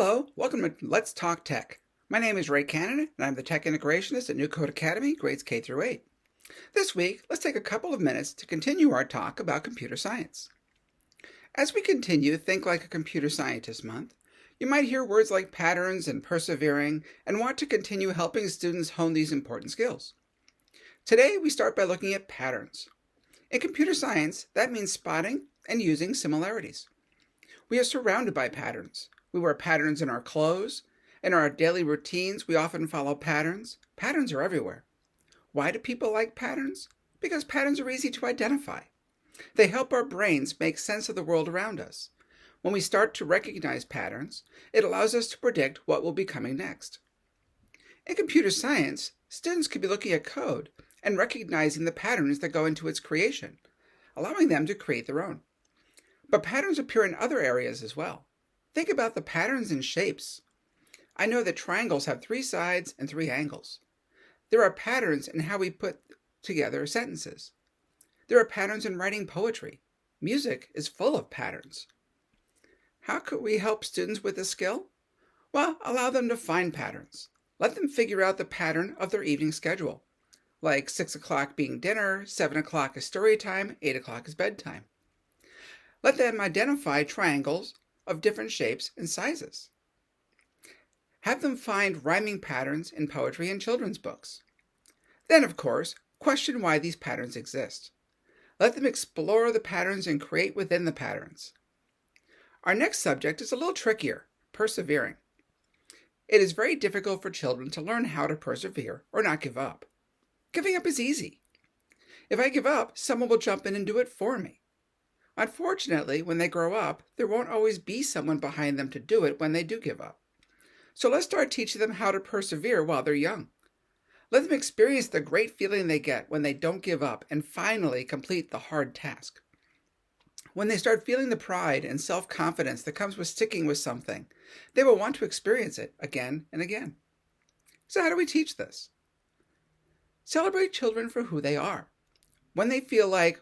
Hello, welcome to Let's Talk Tech. My name is Ray Cannon, and I'm the Tech Integrationist at New Code Academy, grades K through 8. This week, let's take a couple of minutes to continue our talk about computer science. As we continue Think Like a Computer Scientist Month, you might hear words like patterns and persevering and want to continue helping students hone these important skills. Today, we start by looking at patterns. In computer science, that means spotting and using similarities. We are surrounded by patterns. We wear patterns in our clothes. In our daily routines, we often follow patterns. Patterns are everywhere. Why do people like patterns? Because patterns are easy to identify. They help our brains make sense of the world around us. When we start to recognize patterns, it allows us to predict what will be coming next. In computer science, students could be looking at code and recognizing the patterns that go into its creation, allowing them to create their own. But patterns appear in other areas as well. Think about the patterns in shapes. I know that triangles have 3 sides and 3 angles. There are patterns in how we put together sentences. There are patterns in writing poetry. Music is full of patterns. How could we help students with this skill? Well, allow them to find patterns. Let them figure out the pattern of their evening schedule, like 6 o'clock being dinner, 7 o'clock is story time, 8 o'clock is bedtime. Let them identify triangles of different shapes and sizes. Have them find rhyming patterns in poetry and children's books. Then, of course, question why these patterns exist. Let them explore the patterns and create within the patterns. Our next subject is a little trickier, persevering. It is very difficult for children to learn how to persevere or not give up. Giving up is easy. If I give up, someone will jump in and do it for me. Unfortunately, when they grow up, there won't always be someone behind them to do it when they do give up. So let's start teaching them how to persevere while they're young. Let them experience the great feeling they get when they don't give up and finally complete the hard task. When they start feeling the pride and self-confidence that comes with sticking with something, they will want to experience it again and again. So how do we teach this? Celebrate children for who they are. When they feel like,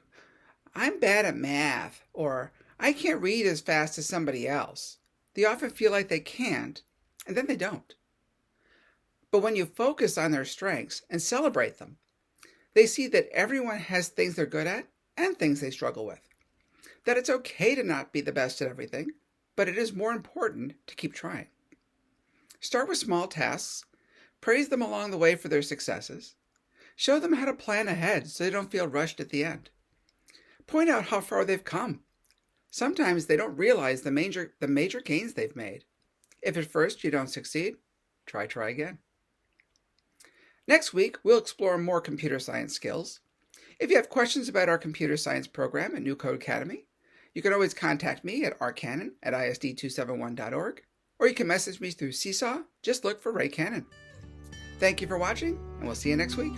I'm bad at math, or I can't read as fast as somebody else, they often feel like they can't, and then they don't. But when you focus on their strengths and celebrate them, they see that everyone has things they're good at and things they struggle with. That it's okay to not be the best at everything, but it is more important to keep trying. Start with small tasks, praise them along the way for their successes, show them how to plan ahead so they don't feel rushed at the end. Point out how far they've come. Sometimes they don't realize the major gains they've made. If at first you don't succeed, try again. Next week, we'll explore more computer science skills. If you have questions about our computer science program at New Code Academy, you can always contact me at rcannon@isd271.org, or you can message me through Seesaw. Just look for Ray Cannon. Thank you for watching, and we'll see you next week.